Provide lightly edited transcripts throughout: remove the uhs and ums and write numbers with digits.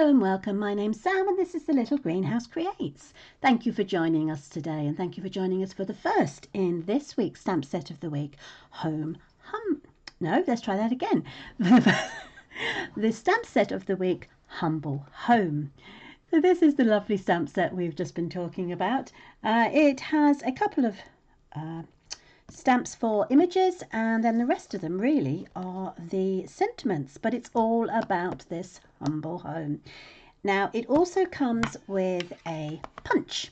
Hello and welcome. My name's Sam and this is the Little Greenhouse Creates. Thank you for joining us today and thank you for joining us for the first in this week's stamp set of the week, let's try that again. The stamp set of the week, Humble Home. So this is the lovely stamp set we've just been talking about. It has a couple of stamps for images, and then the rest of them really are the sentiments, but it's all about this humble home. Now it also comes with a punch,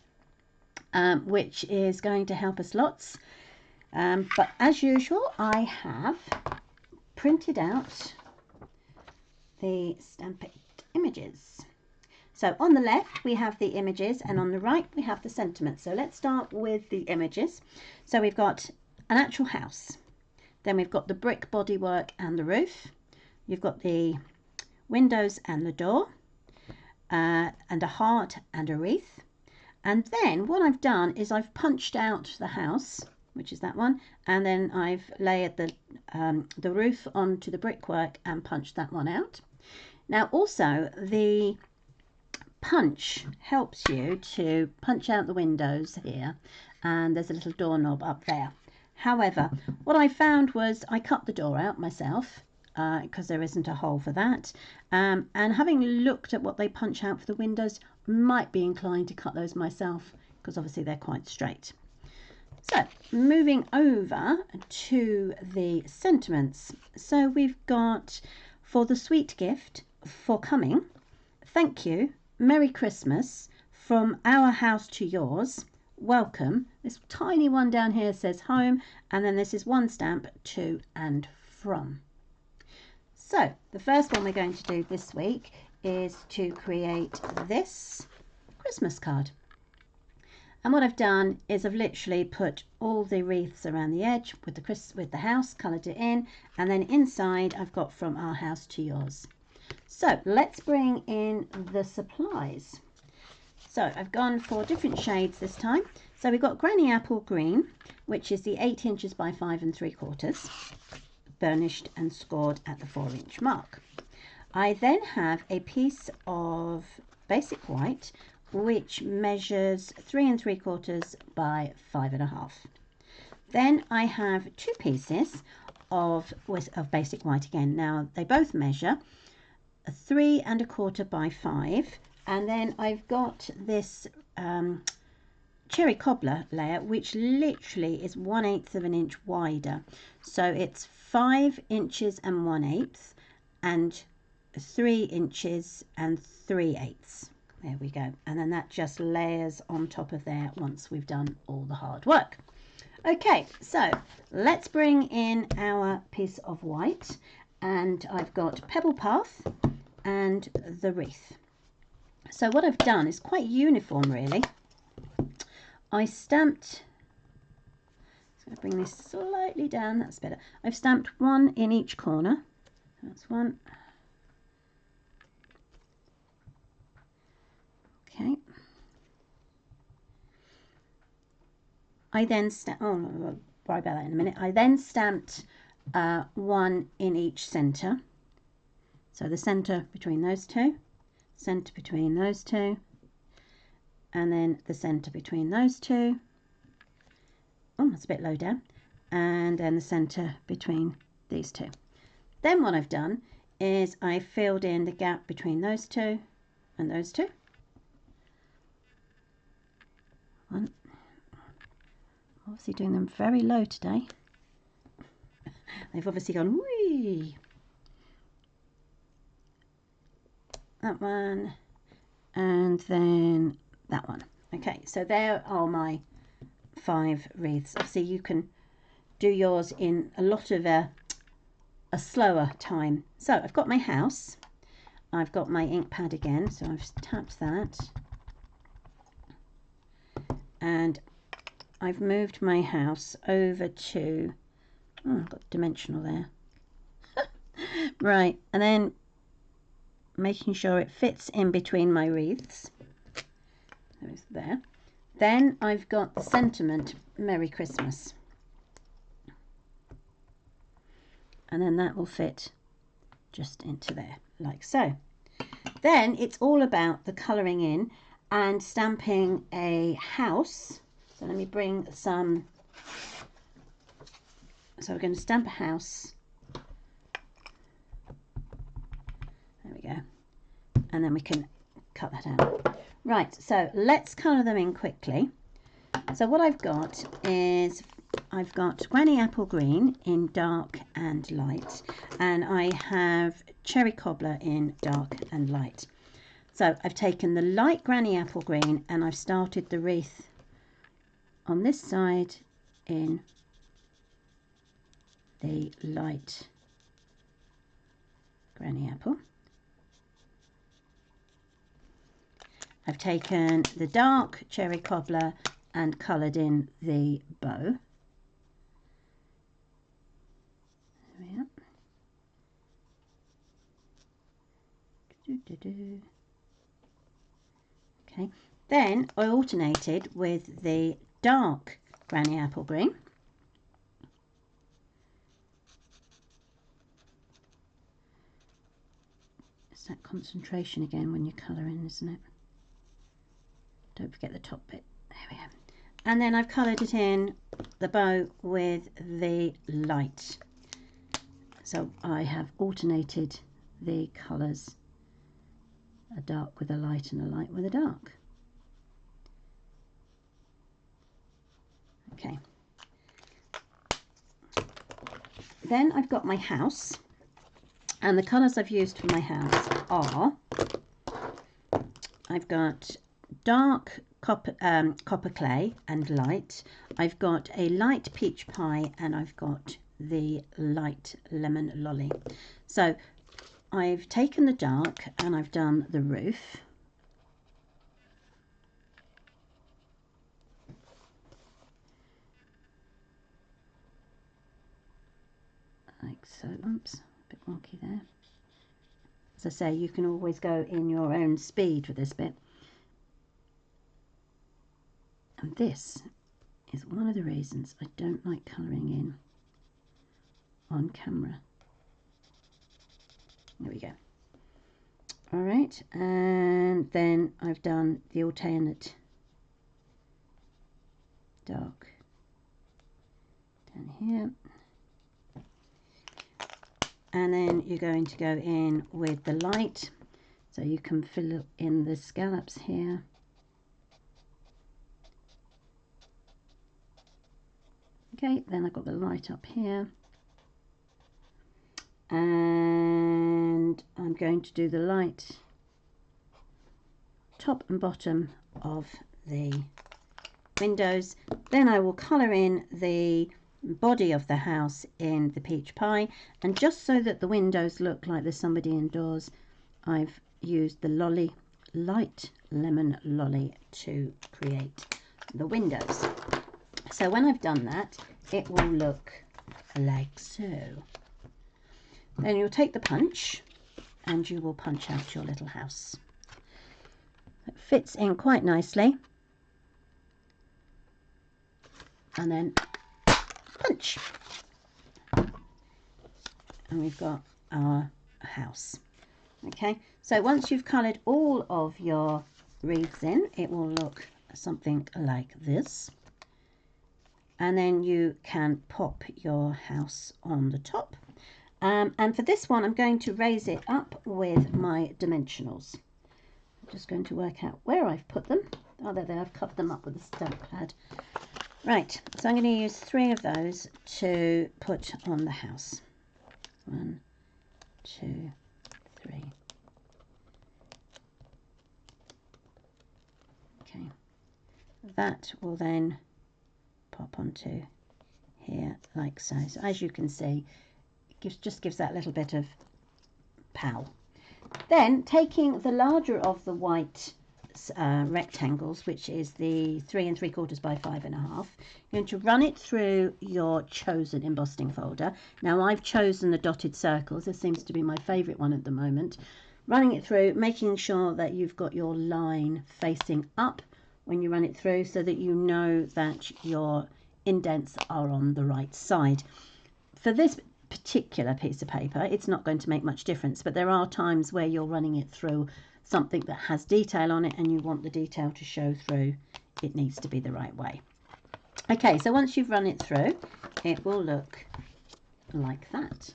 which is going to help us lots, but as usual I have printed out the stamped images. So on the left we have the images and on the right we have the sentiments. So let's start with the images. So we've got an actual house, then we've got the brick bodywork and the roof, you've got the windows and the door, and a heart and a wreath. And then what I've done is I've punched out the house, which is that one, and then I've layered the roof onto the brickwork and punched that one out. Now also the punch helps you to punch out the windows here, and there's a little doorknob up there. However, what I found was I cut the door out myself because there isn't a hole for that, and having looked at what they punch out for the windows, might be inclined to cut those myself because obviously they're quite straight. So moving over to the sentiments. So we've got, for the sweet gift for coming, thank you, Merry Christmas, from our house to yours, welcome. This tiny one down here says home, and then this is one stamp, to and from. So the first one we're going to do this week is to create this Christmas card. And what I've done is I've literally put all the wreaths around the edge with the house, coloured it in, and then inside I've got from our house to yours. So let's bring in the supplies. So I've gone for different shades this time. So we've got Granny Apple Green, which is the 8 inches by 5 3/4, burnished and scored at the 4-inch mark. I then have a piece of basic white, which measures 3 3/4 by 5 1/2. Then I have 2 pieces of basic white again. Now they both measure 3 1/4 by 5. And then I've got this cherry cobbler layer, which literally is 1/8 of an inch wider. So it's 5 inches and 1/8 and 3 inches and 3/8. There we go. And then that just layers on top of there once we've done all the hard work. Okay, so let's bring in our piece of white, and I've got Pebble Path and the wreath. So what I've done is quite uniform really. I stamped, I'm going to bring this slightly down, that's better. I've stamped one in each corner. That's one. Okay. I then stamped, oh, I'll worry about that in a minute. I then stamped one in each centre. So the centre between those two, centre between those two, and then the centre between those two. Oh, that's a bit low down. And then the centre between these two. Then what I've done is I filled in the gap between those two and those two. One. Obviously doing them very low today. They've obviously gone whee. That one, and then that one. Okay, so there are my 5 wreaths. Obviously you can do yours in a lot of a slower time. So I've got my house, I've got my ink pad again, so I've tapped that, and I've moved my house over to, oh, I've got dimensional there. Right, and then making sure it fits in between my wreaths. There's there. Then I've got the sentiment, Merry Christmas. And then that will fit just into there, like so. Then it's all about the colouring in and stamping a house. So let me bring some. So we're going to stamp a house. There we go. And then we can cut that out. Right, so let's colour them in quickly. So what I've got is I've got Granny Apple Green in dark and light, and I have Cherry Cobbler in dark and light. So I've taken the light Granny Apple Green and I've started the wreath on this side in the light Granny Apple. I've taken the dark Cherry Cobbler and coloured in the bow. There we are. Okay, then I alternated with the dark Granny Apple Green. It's that concentration again when you're colouring, isn't it? Don't forget the top bit. There we go. And then I've coloured it in the bow with the light. So I have alternated the colours, a dark with a light and a light with a dark. Okay. Then I've got my house, and the colours I've used for my house are, I've got dark copper clay and light. I've got a light peach pie, and I've got the light lemon lolly. So I've taken the dark and I've done the roof. Like so. Oops, a bit wonky there. As I say, you can always go in your own speed with this bit. And this is one of the reasons I don't like colouring in on camera. There we go. All right, and then I've done the alternate dark down here. And then you're going to go in with the light, so you can fill in the scallops here. Okay, then I've got the light up here, and I'm going to do the light top and bottom of the windows. Then I will colour in the body of the house in the peach pie, and just so that the windows look like there's somebody indoors, I've used the light lemon lolly to create the windows. So when I've done that, it will look like so. Then you'll take the punch and you will punch out your little house. It fits in quite nicely, and then punch, and we've got our house. Okay, so once you've coloured all of your wreaths in, it will look something like this, and then you can pop your house on the top. And for this one, I'm going to raise it up with my dimensionals. I'm just going to work out where I've put them. Oh, there, I've covered them up with a stamp pad. Right, so I'm going to use 3 of those to put on the house. 1, 2, 3. Okay, that will then pop onto here like so. So as you can see, it just gives that little bit of pow. Then taking the larger of the white rectangles, which is the 3 3/4 by 5 1/2, you're going to run it through your chosen embossing folder. Now I've chosen the dotted circles. This seems to be my favourite one at the moment. Running it through, making sure that you've got your line facing up when you run it through, so that you know that your indents are on the right side. For this particular piece of paper, it's not going to make much difference, but there are times where you're running it through something that has detail on it and you want the detail to show through, it needs to be the right way. Okay, so once you've run it through, it will look like that.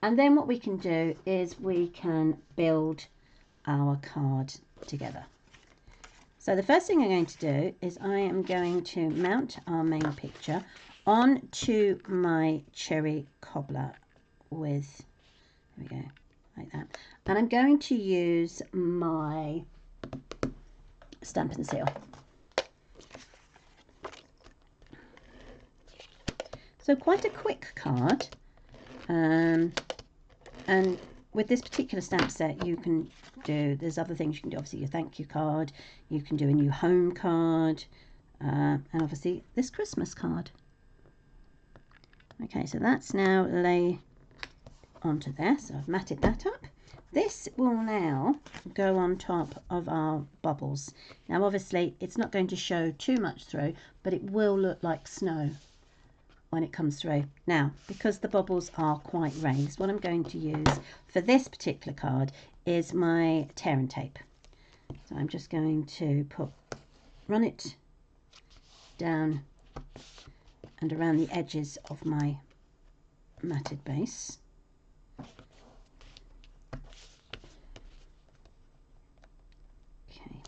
And then what we can do is we can build our card together. So the first thing I'm going to do is I am going to mount our main picture onto my cherry cobbler with, there we go, like that. And I'm going to use my stamp and seal. So quite a quick card, and with this particular stamp set you can do, there's other things you can do, obviously your thank you card, you can do a new home card, and obviously this Christmas card. Okay, so that's now lay onto there, so I've matted that up. This will now go on top of our bubbles. Now obviously it's not going to show too much through, but it will look like snow when it comes through. Now, because the bubbles are quite raised, what I'm going to use for this particular card is my tear and tape. So I'm just going to run it down and around the edges of my matted base. Okay.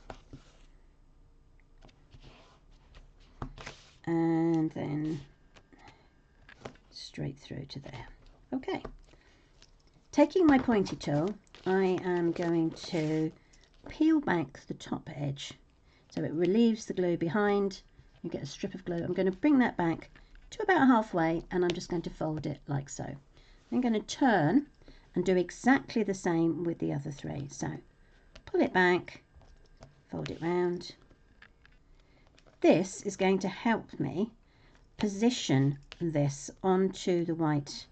And then straight through to there. Okay. Taking my pointy tool, I am going to peel back the top edge so it relieves the glue behind. You get a strip of glue. I'm going to bring that back to about halfway and I'm just going to fold it like so. I'm going to turn and do exactly the same with the other three. So pull it back, fold it round. This is going to help me position this onto the white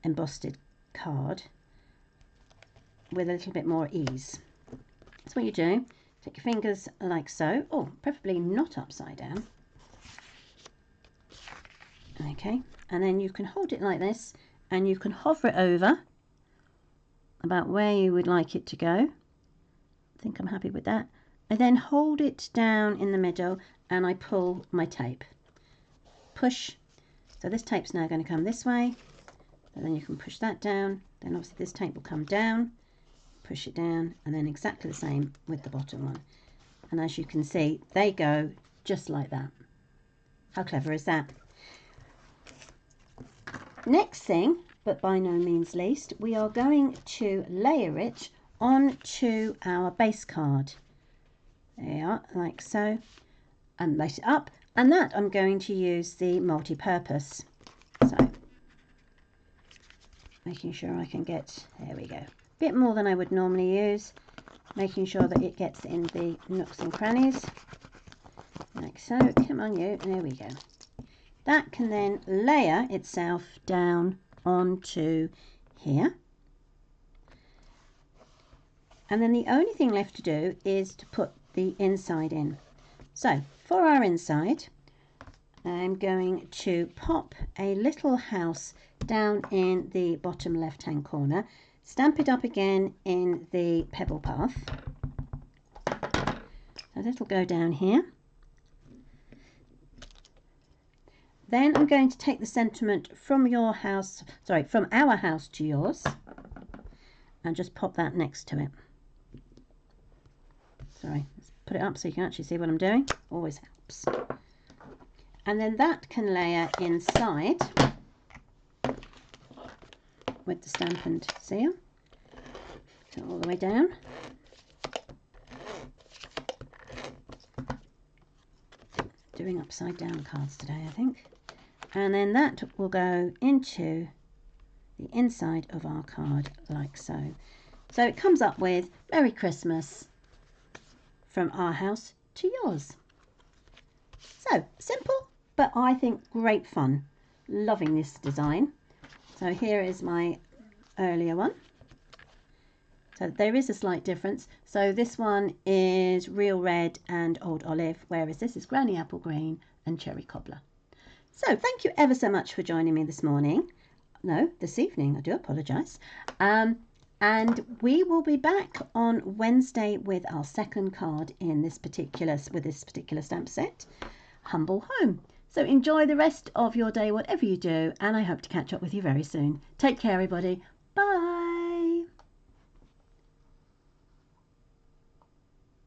embossed card with a little bit more ease. That's what you do. Take your fingers like so. Oh, preferably not upside down. Okay, and then you can hold it like this and you can hover it over about where you would like it to go. I think I'm happy with that. I then hold it down in the middle and I pull my tape. Push. So this tape's now going to come this way, and then you can push that down. Then obviously this tape will come down, push it down, and then exactly the same with the bottom one. And as you can see, they go just like that. How clever is that? Next thing, but by no means least, we are going to layer it onto our base card. There you are, like so, and lace it up. And that I'm going to use the multi-purpose. So, making sure I can get, there we go, a bit more than I would normally use, making sure that it gets in the nooks and crannies, like so. Come on you, there we go. That can then layer itself down onto here. And then the only thing left to do is to put the inside in. So for our inside, I'm going to pop a little house down in the bottom left hand corner, stamp it up again in the pebble path. So that'll go down here. Then I'm going to take the sentiment from your house, sorry, from our house to yours, and just pop that next to it. Sorry, let's put it up so you can actually see what I'm doing. Always helps. And then that can layer inside with the stamp and seal. So all the way down. Doing upside down cards today, I think. And then that will go into the inside of our card like so. So it comes up with Merry Christmas from our house to yours. So simple, but I think great fun. Loving this design. So here is my earlier one. So there is a slight difference. So this one is real red and old olive, whereas this is granny apple green and cherry cobbler. So thank you ever so much for joining me this morning. No, this evening, I do apologise. And we will be back on Wednesday with our second card in this particular stamp set, Humble Home. So enjoy the rest of your day, whatever you do, and I hope to catch up with you very soon. Take care, everybody.